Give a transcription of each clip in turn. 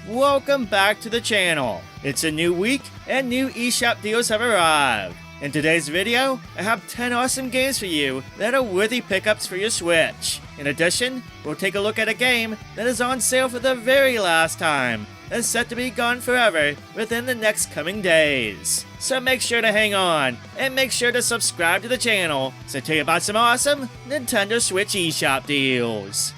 welcome back to the channel. It's a new week and new eShop deals have arrived. In today's video, I have 10 awesome games for you that are worthy pickups for your Switch. In addition, we'll take a look at a game that is on sale for the very last time and set to be gone forever within the next coming days. So make sure to hang on and make sure to subscribe to the channel to tell you about some awesome Nintendo Switch eShop deals.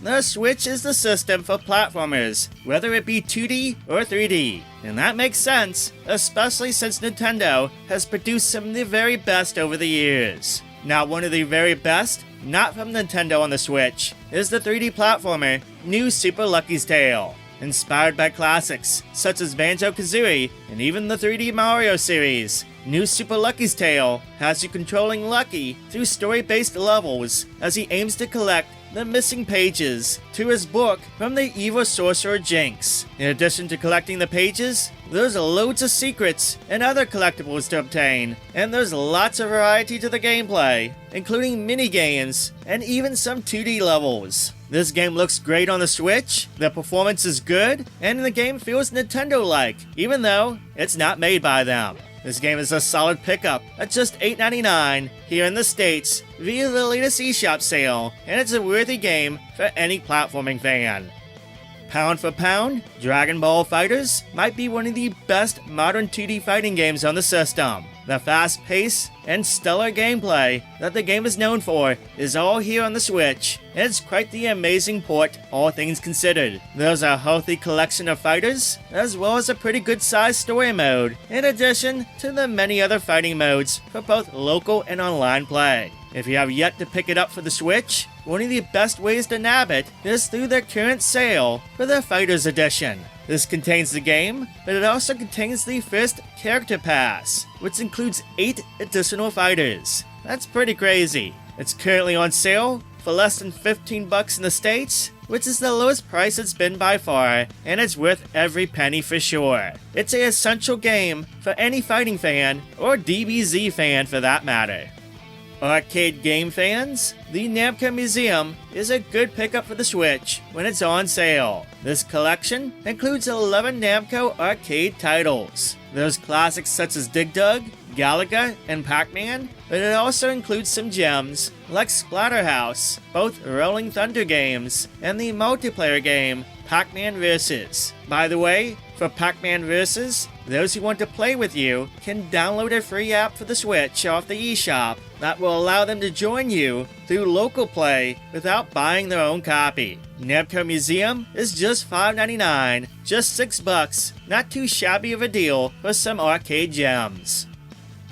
The Switch is the system for platformers, whether it be 2D or 3D. And that makes sense, especially since Nintendo has produced some of the very best over the years. Now, one of the very best, not from Nintendo on the Switch, is the 3D platformer New Super Lucky's Tale. Inspired by classics such as Banjo-Kazooie and even the 3D Mario series, New Super Lucky's Tale has you controlling Lucky through story-based levels as he aims to collect the missing pages to his book from the evil sorcerer Jinx. In addition to collecting the pages, there's loads of secrets and other collectibles to obtain, and there's lots of variety to the gameplay, including mini-games and even some 2D levels. This game looks great on the Switch, the performance is good, and the game feels Nintendo-like, even though it's not made by them. This game is a solid pickup at just $8.99 here in the States via the latest eShop sale, and it's a worthy game for any platforming fan. Pound for pound, Dragon Ball FighterZ might be one of the best modern 2D fighting games on the system. The fast pace and stellar gameplay that the game is known for is all here on the Switch, and it's quite the amazing port, all things considered. There's a healthy collection of fighters, as well as a pretty good sized story mode, in addition to the many other fighting modes for both local and online play. If you have yet to pick it up for the Switch, one of the best ways to nab it is through their current sale for the FighterZ Edition. This contains the game, but it also contains the first character pass, which includes 8 additional fighters. That's pretty crazy. It's currently on sale for less than $15 in the States, which is the lowest price it's been by far, and it's worth every penny for sure. It's an essential game for any fighting fan, or DBZ fan for that matter. Arcade game fans, the NAMCO Museum is a good pickup for the Switch when it's on sale. This collection includes 11 NAMCO arcade titles. There's classics such as Dig Dug, Galaga, and Pac-Man, but it also includes some gems like Splatterhouse, both Rolling Thunder games, and the multiplayer game Pac-Man Vs. By the way, for Pac-Man Vs., those who want to play with you can download a free app for the Switch off the eShop that will allow them to join you through local play without buying their own copy. NAMCO Museum is just $5.99, just $6, not too shabby of a deal for some arcade gems.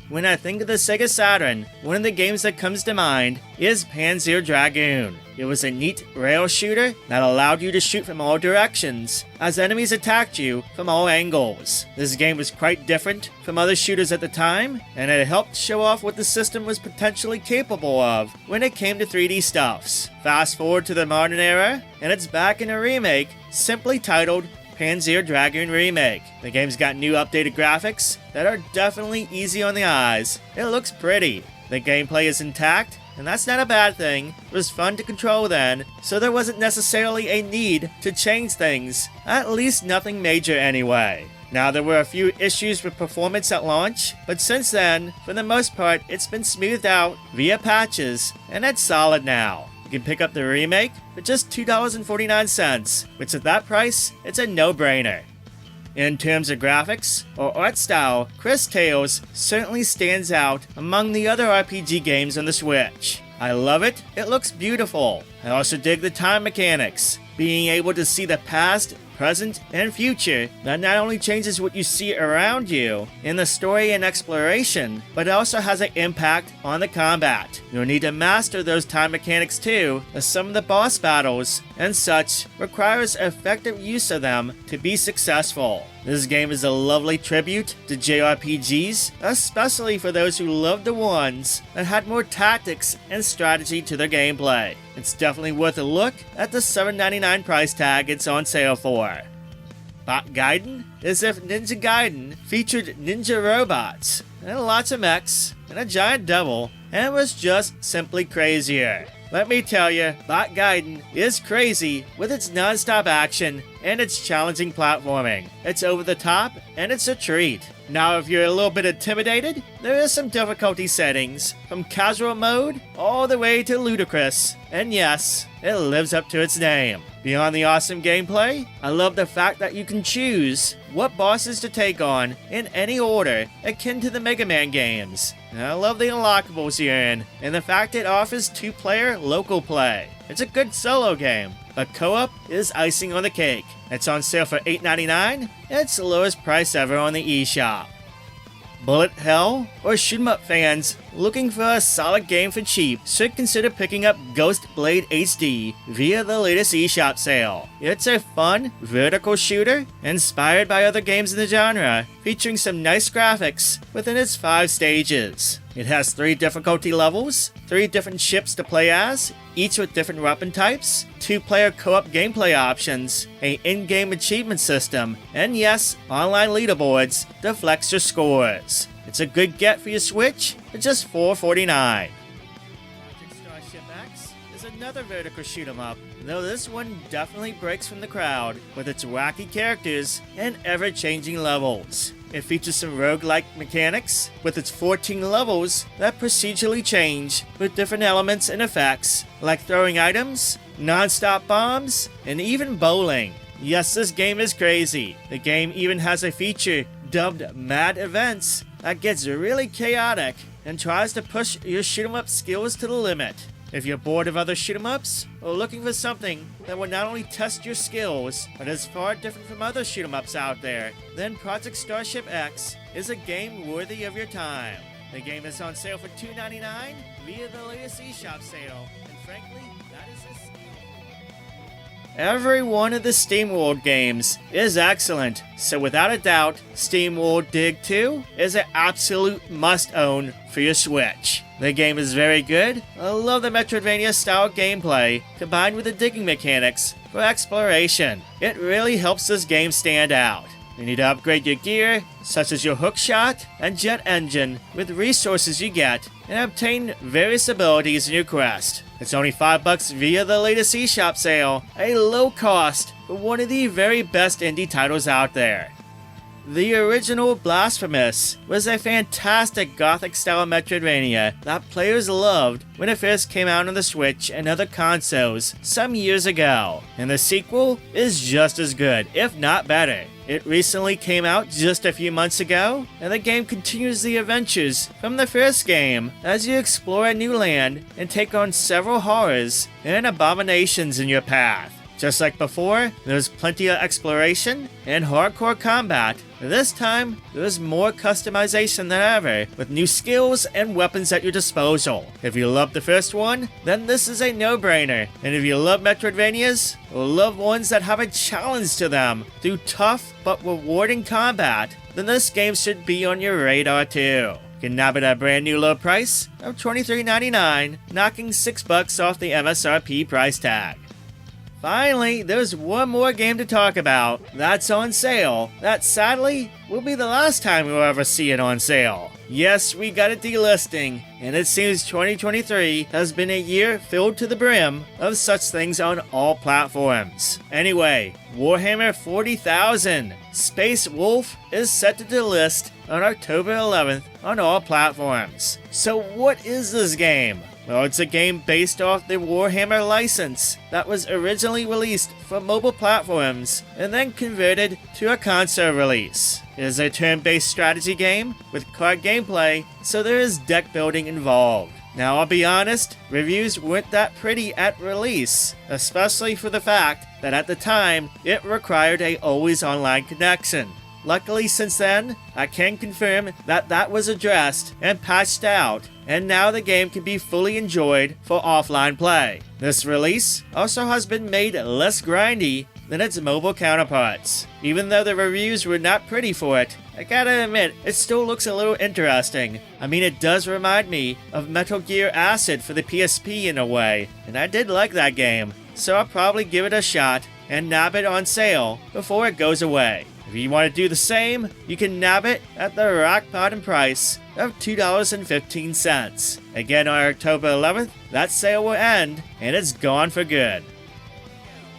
When I think of the Sega Saturn, one of the games that comes to mind is Panzer Dragoon. It was a neat rail shooter that allowed you to shoot from all directions as enemies attacked you from all angles. This game was quite different from other shooters at the time, and it helped show off what the system was potentially capable of when it came to 3D stuffs. Fast forward to the modern era, and it's back in a remake simply titled Panzer Dragoon Remake. The game's got new updated graphics that are definitely easy on the eyes. It looks pretty. The gameplay is intact, and that's not a bad thing. It was fun to control then, so there wasn't necessarily a need to change things, at least nothing major anyway. Now, there were a few issues with performance at launch, but since then, for the most part, it's been smoothed out via patches, and it's solid now. You can pick up the remake for just $2.49, which at that price, it's a no-brainer. In terms of graphics or art style, Cris Tales certainly stands out among the other RPG games on the Switch. I love it, it looks beautiful. I also dig the time mechanics, being able to see the past, present, and future that not only changes what you see around you in the story and exploration, but it also has an impact on the combat. You'll need to master those time mechanics too, as some of the boss battles and such requires effective use of them to be successful. This game is a lovely tribute to JRPGs, especially for those who loved the ones that had more tactics and strategy to their gameplay. It's definitely worth a look at the $7.99 price tag it's on sale for. Bot Gaiden is if Ninja Gaiden featured ninja robots, and lots of mechs, and a giant devil, and was just simply crazier. Let me tell you, that Gaiden is crazy with its non-stop action and its challenging platforming. It's over the top, and it's a treat. Now, if you're a little bit intimidated, there is some difficulty settings, from casual mode all the way to ludicrous, and yes, it lives up to its name. Beyond the awesome gameplay, I love the fact that you can choose what bosses to take on in any order, akin to the Mega Man games. And I love the unlockables you're in, and the fact it offers 2-player local play. It's a good solo game, but co-op is icing on the cake. It's on sale for $8.99, and it's the lowest price ever on the eShop. Bullet hell or shoot 'em up fans looking for a solid game for cheap should consider picking up Ghost Blade HD via the latest eShop sale. It's a fun, vertical shooter inspired by other games in the genre, featuring some nice graphics within its 5 stages. It has 3 difficulty levels, 3 different ships to play as, each with different weapon types, 2-player co-op gameplay options, a in-game achievement system, and yes, online leaderboards to flex your scores. It's a good get for your Switch for just $4.49. Starship X is another vertical shoot-'em-up, though this one definitely breaks from the crowd with its wacky characters and ever-changing levels. It features some roguelike mechanics with its 14 levels that procedurally change with different elements and effects like throwing items, non-stop bombs, and even bowling. Yes, this game is crazy. The game even has a feature dubbed Mad Events that gets really chaotic and tries to push your shoot-'em-up skills to the limit. If you're bored of other shoot-'em-ups or looking for something that will not only test your skills, but is far different from other shoot-'em-ups out there, then Project Starship X is a game worthy of your time. The game is on sale for $2.99 via the latest eShop sale, and frankly, that is a steal. Every one of the SteamWorld games is excellent, so without a doubt, SteamWorld Dig 2 is an absolute must-own for your Switch. The game is very good. I love the Metroidvania-style gameplay, combined with the digging mechanics for exploration. It really helps this game stand out. You need to upgrade your gear, such as your hookshot and jet engine, with resources you get, and obtain various abilities in your quest. It's only $5 via the latest eShop sale, a low cost for one of the very best indie titles out there. The original Blasphemous was a fantastic gothic-style Metroidvania that players loved when it first came out on the Switch and other consoles some years ago, and the sequel is just as good, if not better. It recently came out just a few months ago, and the game continues the adventures from the first game as you explore a new land and take on several horrors and abominations in your path. Just like before, there's plenty of exploration and hardcore combat. This time, there's more customization than ever, with new skills and weapons at your disposal. If you loved the first one, then this is a no-brainer. And if you love Metroidvanias, or love ones that have a challenge to them through tough but rewarding combat, then this game should be on your radar too. You can nab it at a brand new low price of $23.99, knocking $6 off the MSRP price tag. Finally, there's one more game to talk about that's on sale that sadly will be the last time we'll ever see it on sale. Yes, we got a delisting, and it seems 2023 has been a year filled to the brim of such things on all platforms. Anyway, Warhammer 40,000 Space Wolf is set to delist on October 11th on all platforms. So what is this game? Well, it's a game based off the Warhammer license that was originally released for mobile platforms and then converted to a console release. It is a turn-based strategy game with card gameplay, so there is deck building involved. Now, I'll be honest, reviews weren't that pretty at release, especially for the fact that at the time, it required a always online connection. Luckily, since then, I can confirm that that was addressed and patched out, and now the game can be fully enjoyed for offline play. This release also has been made less grindy than its mobile counterparts. Even though the reviews were not pretty for it, I gotta admit, it still looks a little interesting. I mean, it does remind me of Metal Gear Acid for the PSP in a way, and I did like that game, so I'll probably give it a shot and nab it on sale before it goes away. If you want to do the same, you can nab it at the rock bottom price of $2.15. Again, on October 11th, that sale will end, and it's gone for good.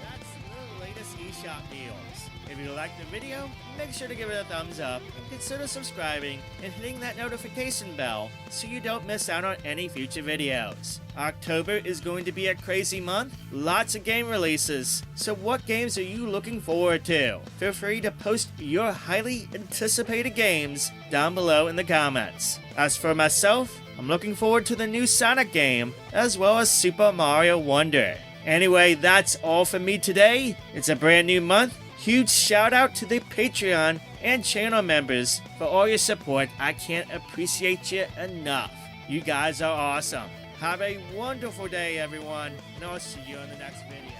That's the latest eShop deals. If you liked the video, make sure to give it a thumbs up, and consider subscribing and hitting that notification bell so you don't miss out on any future videos. October is going to be a crazy month, lots of game releases, so what games are you looking forward to? Feel free to post your highly anticipated games down below in the comments. As for myself, I'm looking forward to the new Sonic game, as well as Super Mario Wonder. Anyway, that's all for me today. It's a brand new month. Huge shout out to the Patreon and channel members for all your support. I can't appreciate you enough. You guys are awesome. Have a wonderful day, everyone, and I'll see you in the next video.